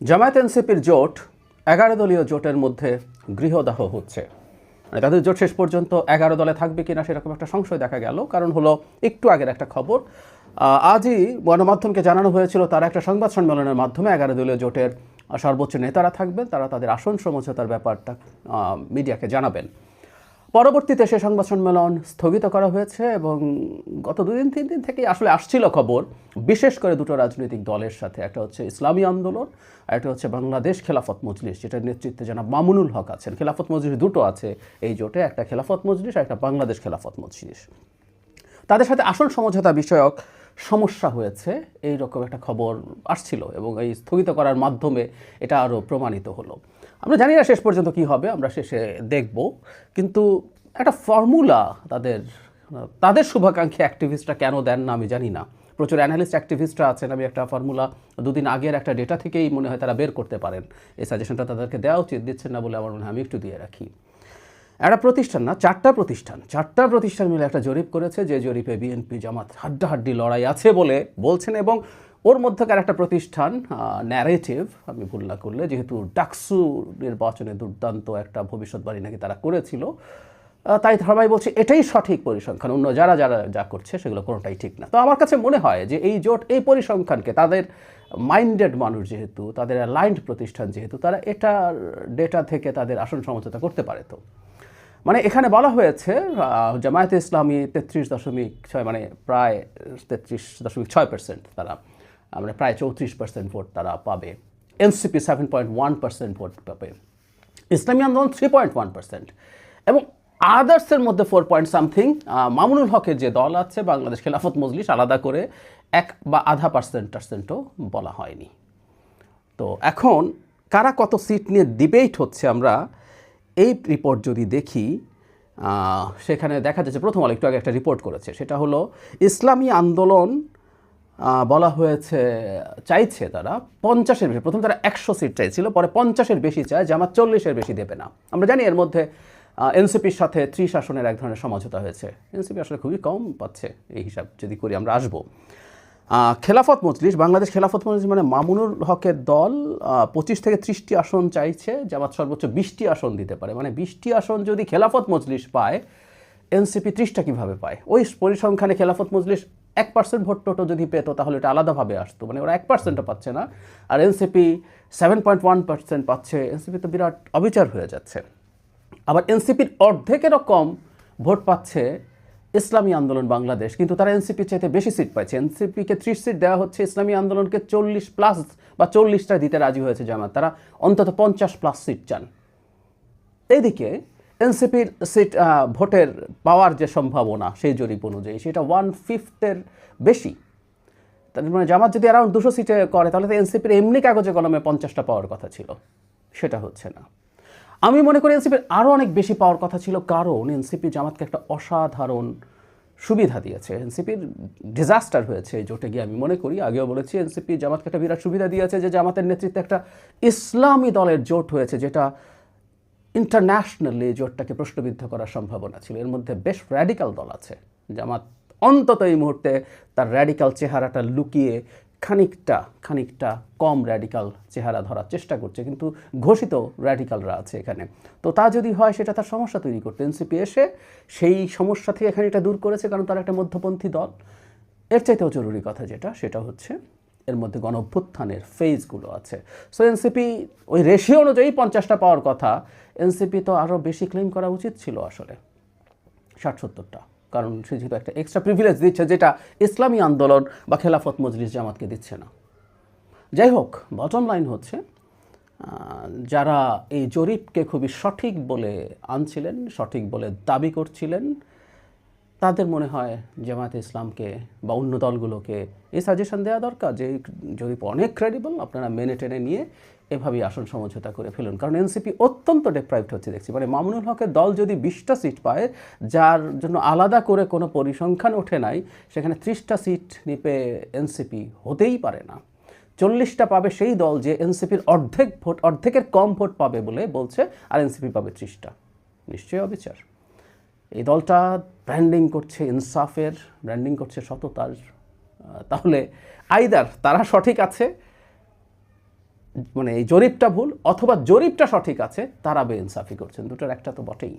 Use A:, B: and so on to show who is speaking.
A: জামায়াত এনসিপির জোট 11 দলীয় জোটের মধ্যে গৃহদাহ হচ্ছে। তাদের জোট শেষ পর্যন্ত 11 দলে থাকবে কিনা সেরকম একটা সংশয় দেখা গেল। কারণ হলো একটু আগের একটা খবর, আজই গণমাধ্যমকে জানানো হয়েছিল তারা একটা সংবাদ সম্মেলনের মাধ্যমে 11 দলীয় জোটের সর্বোচ্চ নেতারা থাকবেন, তারা তাদের আসন সমঝোতার ব্যাপারটা মিডিয়াকে জানাবেন। পরবর্তীতে সে সংবাদ সম্মেলন স্থগিত করা হয়েছে এবং গত 2-3 দিন থেকেই আসলে আসছিল খবর, বিশেষ করে দুটো রাজনৈতিক দলের সাথে, একটা হচ্ছে ইসলামী আন্দোলন আর একটা হচ্ছে বাংলাদেশ খেলাফত মজলিস, যেটার নেতৃত্বে জনাব মামুনুল হক আছেন। খেলাফত মজলিস দুটো আছে এই জোটে, একটা খেলাফত মজলিস আর একটা বাংলাদেশ খেলাফত মজলিস। তাদের সাথে আসন সমঝোতা বিষয়ক সমস্যা হয়েছে এইরকম একটা খবর আসছিল এবং এই স্থগিত করার মাধ্যমে এটা আরও প্রমাণিত হলো। আমরা জানি না শেষ পর্যন্ত কি হবে, আমরা শেষে দেখব। কিন্তু একটা ফর্মুলা তাদের শুভাকাঙ্ক্ষী অ্যাক্টিভিস্টরা কেন দেন না আমি জানি না। প্রচুর অ্যানালিস্ট অ্যাক্টিভিস্টরা আছেন, আমি একটা ফর্মুলা দুদিন আগের একটা ডেটা থেকেই মনে হয় তারা বের করতে পারেন। এই সাজেশনটা তাদেরকে দেওয়া উচিত, দিচ্ছেন না বলে আমার মনে হয় আমি একটু দিয়ে রাখি। একটা প্রতিষ্ঠান না, চারটা প্রতিষ্ঠান মিলে একটা জরিপ করেছে, যে জরিপে বিএনপি জামাত হাড্ডাহাড্ডি লড়াই আছে বলে বলছেন। এবং ওর মধ্যকার একটা প্রতিষ্ঠান ন্যারেটিভ, আমি ভুল না করলে, যেহেতু ডাকসু নির্বাচনে দুর্দান্ত একটা ভবিষ্যৎবাণী নাকি তারা করেছিল, তাই সবাই বলছে এটাই সঠিক পরিসংখ্যান, অন্য যারা যা করছে সেগুলো কোনোটাই ঠিক না। তো আমার কাছে মনে হয় যে এই জোট এই পরিসংখ্যানকে, তাদের মাইন্ডেড মানুষ যেহেতু, তাদের অ্যালাইন্ড প্রতিষ্ঠান যেহেতু, তারা এটার ডেটা থেকে তাদের আসন সমঝোতা করতে পারে। তো মানে এখানে বলা হয়েছে জামায়াতে ইসলামী 33.6, মানে প্রায় 33.6% তারা, মানে প্রায় 34% ভোট তারা পাবে। এনসিপি 7.1% ভোট পাবে, ইসলামী আন্দোলন 3.1%, এবং আদার্সের মধ্যে 4 পয়েন্ট সামথিং মামুনুল হকের যে দল আছে বাংলাদেশ খেলাফত মজলিস, আলাদা করে 1 বা আধা পার্সেন্টও বলা হয়নি। তো এখন কারা কত সিট নিয়ে ডিবেট হচ্ছে, আমরা এই রিপোর্ট যদি দেখি সেখানে দেখা যাচ্ছে, প্রথম আলো একটু আগে একটা রিপোর্ট করেছে, সেটা হলো ইসলামী আন্দোলন বলা হয়েছে চাইছে তারা 50-এর বেশি। প্রথম তারা 100 সিট চাইছিল, পরে 50-এর বেশি চায়, জামাত 40-এর বেশি দেবে না। আমরা জানি এর মধ্যে এনসিপির সাথে 30 আসনের এক ধরনের সমঝোতা হয়েছে। এনসিপি আসলে খুবই কম পাচ্ছে এই হিসাব যদি করি, আমরা আসবো। খেলাফত মজলিস, বাংলাদেশ খেলাফত মজলিস মানে মামুনুল হকের দল 25 থেকে 30টি আসন চাইছে, জামাত সর্বোচ্চ 20টি আসন দিতে পারে। মানে 20টি আসন যদি খেলাফত মজলিস পায়, এনসিপি 30টা কীভাবে পায়? ওই পরিসংখ্যানে খেলাফত মজলিস 1% ভোট টোটো যদি পেতো তাহলে এটা আলাদাভাবে আসতো, মানে ওরা 1%ও পাচ্ছে না, আর এনসিপি 7.1% পাচ্ছে। এনসিপি তো বিরাট অবিচার হয়ে যাচ্ছে। আবার এনসিপির অর্ধেকেরও কম ভোট পাচ্ছে ইসলামী আন্দোলন বাংলাদেশ, কিন্তু তারা এনসিপির চাইতে বেশি সিট পাচ্ছে। এনসিপিকে 30 সিট দেওয়া হচ্ছে, ইসলামী আন্দোলনকে 40+ বা 40টা দিতে রাজি হয়েছে জামাত, তারা অন্তত 50+ সিট চান। এইদিকে এনসিপির সিট ভোটের পাওয়ার যে সম্ভাবনা সেই জরিপ অনুযায়ী সেটা 1/5 বেশি। তার মানে জামাত যদি অ্যারাউন্ড 200 সিটে করে, তাহলে তো এনসিপির এমনি কাগজে কলমে 50টা পাওয়ার কথা ছিল, সেটা হচ্ছে না। আমি মনে করি এনসিপির আরও অনেক বেশি পাওয়ার কথা ছিল, কারণ এনসিপি জামাতকে একটা অসাধারণ সুবিধা দিয়েছে। এনসিপির ডিজাস্টার হয়েছে এই জোটে গিয়ে, আমি মনে করি, আগেও বলেছি, এনসিপি জামাতকে একটা বিরাট সুবিধা দিয়েছে যে জামাতের নেতৃত্বে একটা ইসলামী দলের জোট হয়েছে, যেটা ইন্টারন্যাশনালি জোটটাকে প্রশ্নবিদ্ধ করার সম্ভাবনা ছিল। এর মধ্যে বেশ র্যাডিক্যাল দল আছে, জামাত অন্তত এই মুহূর্তে তার র্যাডিক্যাল চেহারাটা লুকিয়ে খানিকটা কম র্যাডিক্যাল চেহারা ধরার চেষ্টা করছে, কিন্তু ঘোষিত র্যাডিক্যালরা আছে এখানে। তো তা যদি হয় সেটা তার সমস্যা তৈরি করতে, এনসিপি এসে সেই সমস্যা থেকে এখানে এটা দূর করেছে, কারণ তারা একটা মধ্যপন্থী দল। এর চাইতেও জরুরি কথা সেটা হচ্ছে এর মধ্যে গণ অভ্যুত্থানের ফেজগুলো আছে। সো এনসিপি ওই রেশিও অনুযায়ী 50টা পাওয়ার কথা, এনসিপি তো আরও বেশি ক্লেম করা উচিত ছিল আসলে, 60-70টা, কারণ সে যেহেতু একটা এক্সট্রা প্রিভিলেজ দিচ্ছে যেটা ইসলামী আন্দোলন বা খেলাফত মজলিস জামাতকে দিচ্ছে না। যাই হোক, বটম লাইন হচ্ছে যারা এই জরিপকে খুবই সঠিক বলে আনছিলেন, সঠিক বলে দাবি করছিলেন, তাদের মনে হয় জামায়াতে ইসলামকে বা অন্য দলগুলোকে এই সাজেশন দেওয়া দরকার যে জরিপ অনেক ক্রেডিবল, আপনারা মেনে টেনে নিয়ে এভাবেই আসন সমঝোতা করে ফেলুন। কারণ এনসিপি অত্যন্ত ডেপ্রাইভড হচ্ছে দেখছি। মানে মামুনুল হকের দল যদি 20টা সিট পায়, যার জন্য আলাদা করে কোনো পরিসংখ্যান ওঠে নাই, সেখানে 30টা সিট নিপে এনসিপি হতেই পারে না। 40টা পাবে সেই দল যে এনসিপির অর্ধেকের কম ভোট পাবে বলে বলছে, আর এনসিপি পাবে 30টা। নিশ্চয়ই অবিচার। এই দলটা ব্র্যান্ডিং করছে ইনসাফের, ব্র্যান্ডিং করছে সততার। তাহলে আইদার তারা সঠিক আছে মানে এই জরিপটা ভুল, অথবা জরিপটা সঠিক আছে, তারা বেইনসাফি করছেন। দুটোর একটা তো বটেই।